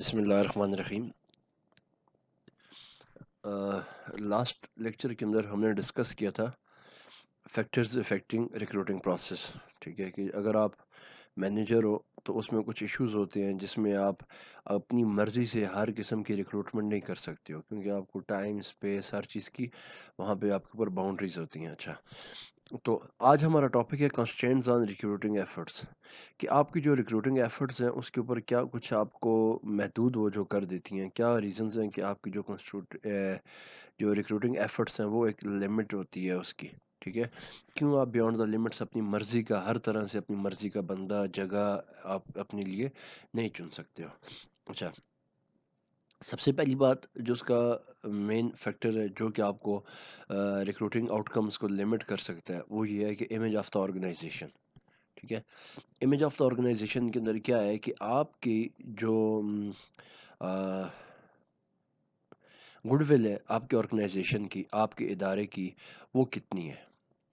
بسم اللہ الرحمن الرحیم۔ لاسٹ لیکچر کے اندر ہم نے ڈسکس کیا تھا فیکٹرز افیکٹنگ ریکروٹنگ پروسیس۔ ٹھیک ہے کہ اگر آپ مینیجر ہو تو اس میں کچھ ایشوز ہوتے ہیں جس میں آپ اپنی مرضی سے ہر قسم کی ریکروٹمنٹ نہیں کر سکتے ہو، کیونکہ آپ کو ٹائم اسپیس ہر چیز کی وہاں پہ آپ کے اوپر باؤنڈریز ہوتی ہیں۔ اچھا، تو آج ہمارا ٹاپک ہے کنسٹرینٹس آن ریکروٹنگ ایفرٹس، کہ آپ کی جو ریکروٹنگ ایفرٹس ہیں اس کے اوپر کیا کچھ آپ کو محدود وہ جو کر دیتی ہیں، کیا ریزنز ہیں کہ آپ کی جو ریکروٹنگ ایفرٹس ہیں وہ ایک لمٹ ہوتی ہے اس کی۔ ٹھیک ہے، کیوں آپ بیونڈ دا لمٹس اپنی مرضی کا، ہر طرح سے اپنی مرضی کا بندہ جگہ آپ اپنے لیے نہیں چن سکتے ہو۔ اچھا، سب سے پہلی بات جو اس کا مین فیکٹر ہے جو کہ آپ کو ریکروٹنگ آؤٹ کمز کو لمٹ کر سکتا ہے، وہ یہ ہے کہ امیج آف دا آرگنائزیشن۔ ٹھیک ہے، امیج آف دا آرگنائزیشن کے اندر کیا ہے کہ آپ کی جو گڈ ول ہے آپ کے آرگنائزیشن کی، آپ کے ادارے کی، وہ کتنی ہے۔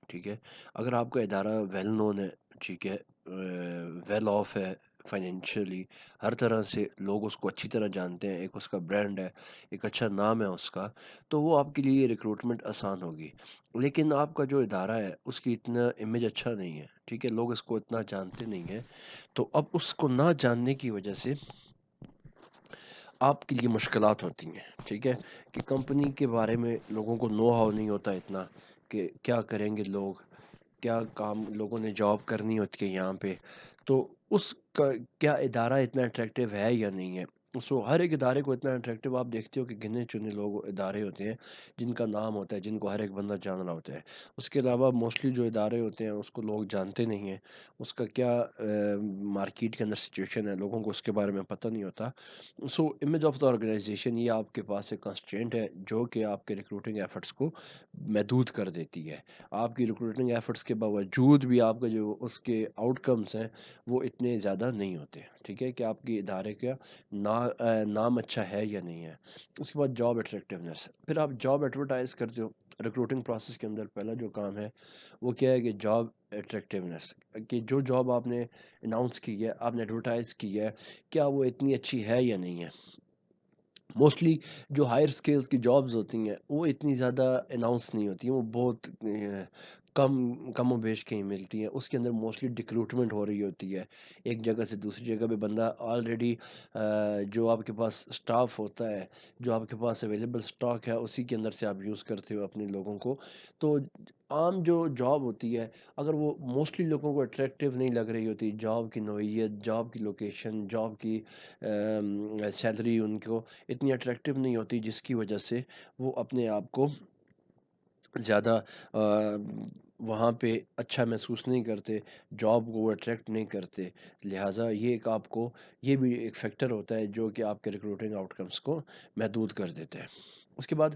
ٹھیک ہے، اگر آپ کا ادارہ ویل نون ہے، ٹھیک ہے، ویل آف ہے فائنینشلی، ہر طرح سے لوگ اس کو اچھی طرح جانتے ہیں، ایک اس کا برانڈ ہے، ایک اچھا نام ہے اس کا، تو وہ آپ کے لیے ریکروٹمنٹ آسان ہوگی۔ لیکن آپ کا جو ادارہ ہے اس کی اتنا امیج اچھا نہیں ہے، ٹھیک ہے، لوگ اس کو اتنا جانتے نہیں ہیں، تو اب اس کو نہ جاننے کی وجہ سے آپ کے لیے مشکلات ہوتی ہیں۔ ٹھیک ہے، کہ کمپنی کے بارے میں لوگوں کو نو ہاؤ نہیں ہوتا اتنا کہ کیا کریں گے لوگ، کیا کام لوگوں نے جاب کرنی ہوتی ہے یہاں پہ، تو اس کا کیا ادارہ اتنا اٹریکٹیو ہے یا نہیں ہے۔ سو ہر ایک ادارے کو اتنا اٹریکٹیو آپ دیکھتے ہو کہ گنے چنے لوگ ادارے ہوتے ہیں جن کا نام ہوتا ہے، جن کو ہر ایک بندہ جان رہا ہوتا ہے۔ اس کے علاوہ موسٹلی جو ادارے ہوتے ہیں اس کو لوگ جانتے نہیں ہیں، اس کا کیا مارکیٹ کے اندر سچویشن ہے لوگوں کو اس کے بارے میں پتہ نہیں ہوتا۔ سو امیج آف دا آرگنائزیشن یہ آپ کے پاس ایک کنسٹرینٹ ہے جو کہ آپ کے ریکروٹنگ ایفرٹس کو محدود کر دیتی ہے۔ آپ کی ریکروٹنگ ایفرٹس کے باوجود بھی آپ کا جو اس کے آؤٹ کمز ہیں وہ اتنے زیادہ نہیں ہوتے۔ ٹھیک ہے، کہ آپ کی ادارے کا نام اچھا ہے یا نہیں ہے۔ اس کے بعد جاب اٹریکٹیونیس، پھر آپ جاب ایڈورٹائز کرتے ہو۔ ریکروٹنگ پروسیس کے اندر پہلا جو کام ہے وہ کیا ہے کہ جاب اٹریکٹیونیس، کہ جو جاب آپ نے اناؤنس کی ہے، آپ نے ایڈورٹائز کی ہے، کیا وہ اتنی اچھی ہے یا نہیں ہے۔ موسٹلی جو ہائر سکیلز کی جابز ہوتی ہیں وہ اتنی زیادہ اناؤنس نہیں ہوتی ہیں، وہ بہت کم و بیش کہیں ملتی ہیں۔ اس کے اندر موسٹلی ڈکروٹمنٹ ہو رہی ہوتی ہے، ایک جگہ سے دوسری جگہ پہ بندہ آلریڈی جو آپ کے پاس سٹاف ہوتا ہے، جو آپ کے پاس اویلیبل سٹاک ہے، اسی کے اندر سے آپ یوز کرتے ہو اپنے لوگوں کو۔ تو عام جو جاب ہوتی ہے اگر وہ موسٹلی لوگوں کو اٹریکٹیو نہیں لگ رہی ہوتی، جاب کی نوعیت، جاب کی لوکیشن، جاب کی سیلری ان کو اتنی اٹریکٹیو نہیں ہوتی، جس کی وجہ سے وہ اپنے آپ کو زیادہ وہاں پہ اچھا محسوس نہیں کرتے، جاب کو وہ اٹریکٹ نہیں کرتے، لہٰذا یہ ایک آپ کو یہ بھی ایک فیکٹر ہوتا ہے جو کہ آپ کے ریکروٹنگ آؤٹ کمز کو محدود کر دیتا ہے۔ اس کے بعد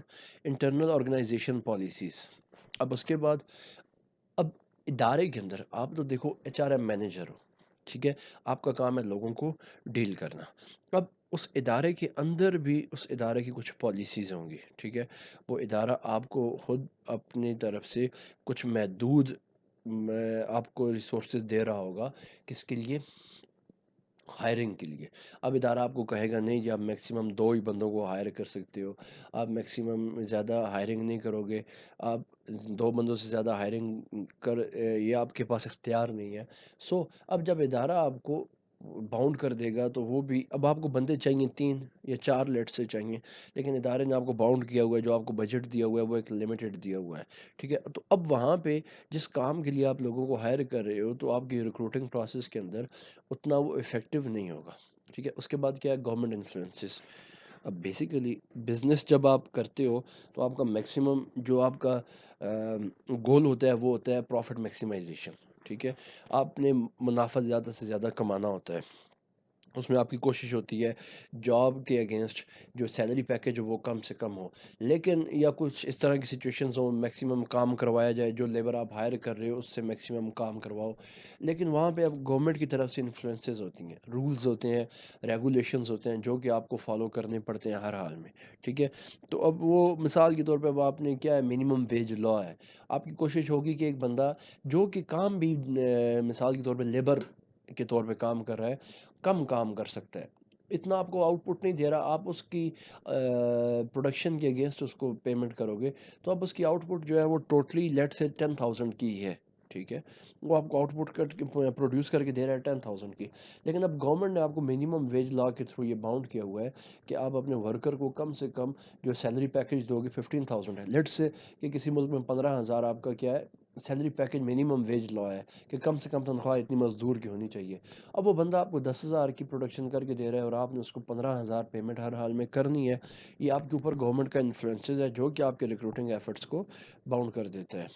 انٹرنل آرگنائزیشن پالیسیز۔ اب اس کے بعد اب ادارے کے اندر آپ تو دیکھو ایچ آر ایم مینیجر ہو، ٹھیک ہے، آپ کا کام ہے لوگوں کو ڈیل کرنا۔ اب اس ادارے کے اندر بھی اس ادارے کی کچھ پالیسیز ہوں گی، ٹھیک ہے، وہ ادارہ آپ کو خود اپنی طرف سے کچھ محدود آپ کو ریسورسز دے رہا ہوگا، کس کے لیے، ہائرنگ کے لیے۔ اب ادارہ آپ کو کہے گا نہیں جی آپ میکسیمم 2 ہی بندوں کو ہائر کر سکتے ہو، آپ میکسیمم زیادہ ہائرنگ نہیں کرو گے، آپ 2 بندوں سے زیادہ ہائرنگ یہ آپ کے پاس اختیار نہیں ہے۔ سو اب جب ادارہ آپ کو باؤنڈ کر دے گا تو وہ بھی، اب آپ کو بندے چاہیے 3 یا 4 لیٹ سے چاہیے، لیکن ادارے نے آپ کو باؤنڈ کیا ہوا ہے، جو آپ کو بجٹ دیا ہوا ہے وہ ایک لمیٹڈ دیا ہوا ہے، ٹھیک ہے۔ تو اب وہاں پہ جس کام کے لیے آپ لوگوں کو ہائر کر رہے ہو تو آپ کی ریکروٹنگ پروسیس کے اندر اتنا وہ افیکٹو نہیں ہوگا، ٹھیک ہے۔ اس کے بعد کیا ہے، گورنمنٹ انفلوئنسز۔ اب بیسیکلی بزنس جب آپ کرتے ہو تو آپ کا میکسیمم جو آپ کا گول ہوتا ہے وہ ہوتا ہے پروفٹ میکسیمائزیشن، ٹھیک ہے، آپ نے منافع زیادہ سے زیادہ کمانا ہوتا ہے۔ اس میں آپ کی کوشش ہوتی ہے جاب کے اگینسٹ جو سیلری پیکیج ہو وہ کم سے کم ہو، لیکن یا کچھ اس طرح کی سچویشنز ہوں میکسیمم کام کروایا جائے، جو لیبر آپ ہائر کر رہے ہو اس سے میکسیمم کام کرواؤ، لیکن وہاں پہ اب گورنمنٹ کی طرف سے انفلوئنسز ہوتی ہیں، رولز ہوتے ہیں، ریگولیشنز ہوتے ہیں جو کہ آپ کو فالو کرنے پڑتے ہیں ہر حال میں، ٹھیک ہے۔ تو اب وہ مثال کے طور پہ اب آپ نے کیا ہے، منیمم ویج لا ہے، آپ کی کوشش ہوگی کہ ایک بندہ جو کہ کام بھی مثال کے طور پہ لیبر کے طور پہ کام کر رہا ہے، کم کام کر سکتا ہے، اتنا آپ کو آؤٹ پٹ نہیں دے رہا، آپ اس کی پروڈکشن کے اگینسٹ اس کو پیمنٹ کرو گے تو اب اس کی آؤٹ پٹ جو ہے وہ ٹوٹلی لیٹ سے 10,000 کی ہے، ٹھیک ہے، وہ آپ کو آؤٹ پٹ کر کے پروڈیوس کر کے دے رہا ہے 10,000 کی، لیکن اب گورنمنٹ نے آپ کو منیمم ویج لا کے تھرو یہ باؤنڈ کیا ہوا ہے کہ آپ اپنے ورکر کو کم سے کم جو سیلری پیکیج دو گے 15,000 ہے، لیٹ سے کہ کسی ملک میں 15,000 آپ کا کیا ہے سیلری پیکیج منیمم ویج لا ہے کہ کم سے کم تنخواہ اتنی مزدور کی ہونی چاہیے، اب وہ بندہ آپ کو 10,000 کی پروڈکشن کر کے دے رہا ہے اور آپ نے اس کو 15,000 پیمنٹ ہر حال میں کرنی ہے، یہ آپ کے اوپر گورنمنٹ کا انفلوئنسز ہے جو کہ آپ کے ریکروٹنگ ایفرٹس کو باؤنڈ کر دیتا ہے۔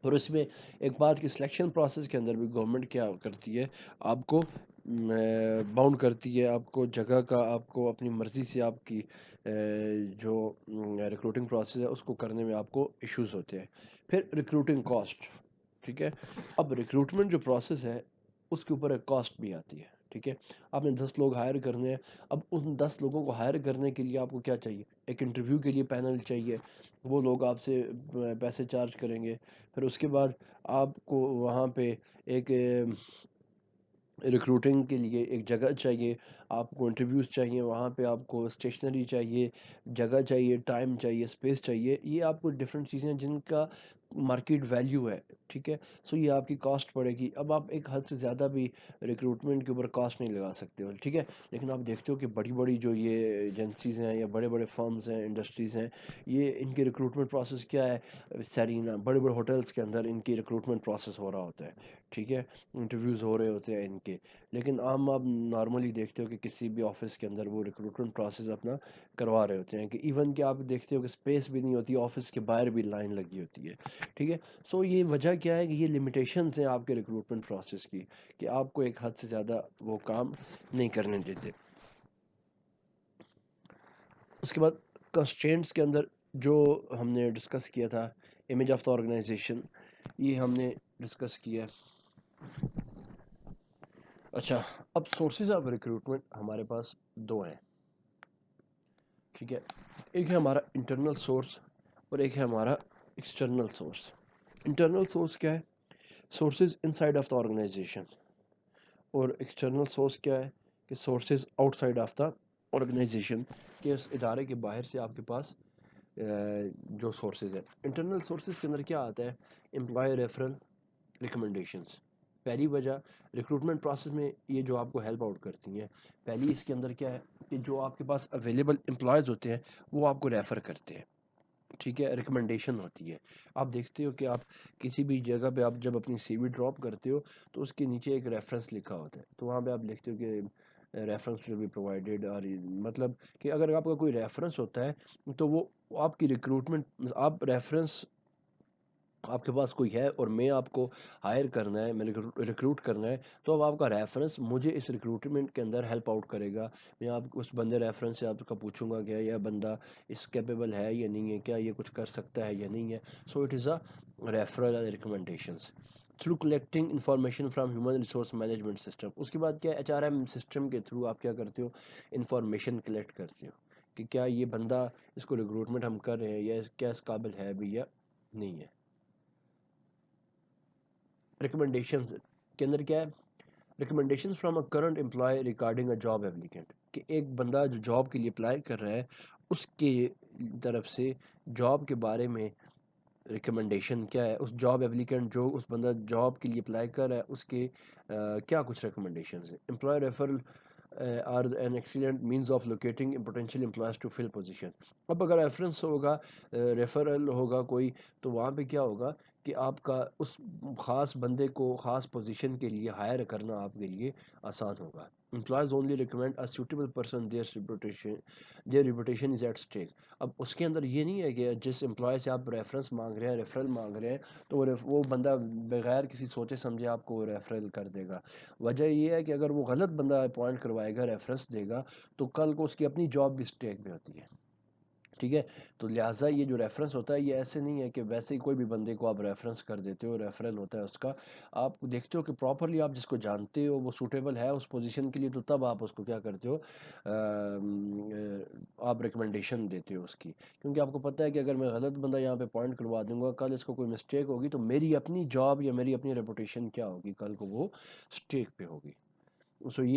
اور اس میں ایک بات کی سلیکشن پروسیس کے اندر بھی گورنمنٹ کیا کرتی ہے، آپ کو باؤنڈ کرتی ہے، آپ کو جگہ کا آپ کو اپنی مرضی سے آپ کی جو ریکروٹنگ پروسیس ہے اس کو کرنے میں آپ کو ایشوز ہوتے ہیں۔ پھر ریکروٹنگ کاسٹ، ٹھیک ہے، اب ریکروٹمنٹ جو پروسیس ہے اس کے اوپر ایک کاسٹ بھی آتی ہے، ٹھیک ہے، آپ نے 10 لوگ ہائر کرنے ہیں، اب ان 10 لوگوں کو ہائر کرنے کے لیے آپ کو کیا چاہیے، ایک انٹرویو کے لیے پینل چاہیے، وہ لوگ آپ سے پیسے چارج کریں گے، پھر اس کے بعد آپ کو وہاں پہ ایک ریکروٹنگ کے لیے ایک جگہ چاہیے، آپ کو انٹرویوز چاہیے، وہاں پہ آپ کو اسٹیشنری چاہیے، جگہ چاہیے، ٹائم چاہیے، اسپیس چاہیے، یہ آپ کو ڈفرینٹ چیزیں ہیں جن کا مارکیٹ ویلیو ہے، ٹھیک ہے، سو یہ آپ کی کاسٹ پڑے گی، اب آپ ایک حد سے زیادہ بھی ریکروٹمنٹ کے اوپر کاسٹ نہیں لگا سکتے ہو، ٹھیک ہے، لیکن آپ دیکھتے ہو کہ بڑی بڑی جو یہ ایجنسیز ہیں یا بڑے بڑے فرمز ہیں، انڈسٹریز ہیں، یہ ان کی ریکروٹمنٹ پروسیس کیا ہے، سیرینا بڑے بڑے ہوٹلس کے اندر ان کی ریکروٹمنٹ پروسیس ہو رہا ہوتا ہے، ٹھیک ہے، انٹرویوز ہو رہے ہوتے ہیں ان کے، لیکن عام آپ نارملی دیکھتے ہو کہ کسی بھی آفس کے اندر وہ ریکروٹمنٹ پروسیس اپنا کروا رہے ہوتے ہیں، کہ ایون کہ آپ دیکھتے ہو کہ اسپیس بھی نہیں ہوتی، آفس کے باہر بھی لائن لگی ہوتی ہے، ٹھیک ہے، سو یہ وجہ کیا ہے کہ یہ لمیٹیشنز ہیں آپ کے ریکروٹمنٹ پروسیس کی کہ آپ کو ایک حد سے زیادہ وہ کام نہیں کرنے دیتے۔ اس کے بعد کنسٹرینٹس کے اندر جو ہم نے ڈسکس کیا تھا، امیج آف دا آرگنائزیشن، یہ ہم نے ڈسکس کیا۔ اچھا، اب سورسز آف ریکروٹمنٹ ہمارے پاس دو ہیں، ٹھیک ہے، ایک ہے ہمارا انٹرنل سورس اور ایک ہے ہمارا ایکسٹرنل سورس۔ انٹرنل سورس کیا ہے؟ Sources inside of the organisation, اور ایکسٹرنل سورس کیا ہے کہ sources outside of the organisation, کہ اس ادارے کے باہر سے آپ کے پاس جو سورسز ہیں۔ انٹرنل سورسز کے اندر کیا آتا ہے؟ Employee referral, recommendations. پہلی وجہ ریکروٹمنٹ پروسیس میں یہ جو آپ کو ہیلپ آؤٹ کرتی ہیں، پہلی اس کے اندر کیا ہے کہ جو آپ کے پاس اویلیبل امپلائز ہوتے ہیں وہ آپ کو ریفر کرتے ہیں، ٹھیک ہے، ریکمنڈیشن ہوتی ہے۔ آپ دیکھتے ہو کہ آپ کسی بھی جگہ پہ آپ جب اپنی سی وی ڈراپ کرتے ہو تو اس کے نیچے ایک ریفرنس لکھا ہوتا ہے، تو وہاں پہ آپ لکھتے ہو کہ ریفرنس ول بی پرووائڈیڈ، اور مطلب کہ اگر آپ کا کوئی ریفرنس ہوتا ہے تو وہ آپ کی ریکروٹمنٹ، آپ ریفرنس آپ کے پاس کوئی ہے اور میں آپ کو ہائر کرنا ہے، میں ریکروٹ کرنا ہے، تو اب آپ کا ریفرنس مجھے اس ریکروٹمنٹ کے اندر ہیلپ آؤٹ کرے گا، میں آپ کو اس بندے ریفرنس سے آپ کا پوچھوں گا کہ یہ بندہ اس کیپیبل ہے یا نہیں ہے، کیا یہ کچھ کر سکتا ہے یا نہیں ہے، so it is a referral and recommendations through collecting information from human resource management system. اس کے بعد کیا ایچ آر ایم سسٹم کے تھرو آپ کیا کرتے ہو؟ انفارمیشن کلیکٹ کرتے ہو کہ کیا یہ بندہ، اس کو ریکروٹمنٹ ہم کر رہے ہیں یا کیا اس قابل ہے بھی یا نہیں ہے۔ ریکمنڈیشنز کے اندر کیا ہے؟ Recommendations from a current employee regarding a job applicant, کہ ایک بندہ جو جاب کے لیے اپلائی کر رہا ہے اس کے طرف سے جاب کے بارے میں ریکمنڈیشن کیا ہے، اس جاب ایپلیکینٹ جو اس بندہ جاب کے لیے اپلائی کر رہا ہے اس کے کیا کچھ ریکمنڈیشنز ہیں۔ Employee referral are an excellent means of locating potential employees to fill position. اب اگر ریفرنس ہوگا، ریفرل ہوگا کوئی، تو وہاں پہ کیا ہوگا کہ آپ کا اس خاص بندے کو خاص پوزیشن کے لیے ہائر کرنا آپ کے لیے آسان ہوگا۔ Employees only recommend a suitable person their reputation is at stake. اب اس کے اندر یہ نہیں ہے کہ جس امپلائی سے آپ ریفرنس مانگ رہے ہیں، ریفرل مانگ رہے ہیں، تو وہ بندہ بغیر کسی سوچے سمجھے آپ کو ریفرل کر دے گا۔ وجہ یہ ہے کہ اگر وہ غلط بندہ اپوائنٹ کروائے گا، ریفرنس دے گا، تو کل کو اس کی اپنی جاب بھی اسٹیک میں ہوتی ہے، ٹھیک ہے، تو لہٰذا یہ جو ریفرنس ہوتا ہے یہ ایسے نہیں ہے کہ ویسے ہی کوئی بھی بندے کو آپ ریفرنس کر دیتے ہو، ریفرل ہوتا ہے اس کا، آپ دیکھتے ہو کہ پراپرلی آپ جس کو جانتے ہو وہ سوٹیبل ہے اس پوزیشن کے لیے، تو تب آپ اس کو کیا کرتے ہو، آپ ریکمنڈیشن دیتے ہو اس کی، کیونکہ آپ کو پتہ ہے کہ اگر میں غلط بندہ یہاں پہ پوائنٹ کروا دوں گا، کل اس کو کوئی مسٹیک ہوگی تو میری اپنی جاب یا میری اپنی ریپوٹیشن کیا ہوگی، کل کو وہ اسٹیک پہ ہوگی، سو یہ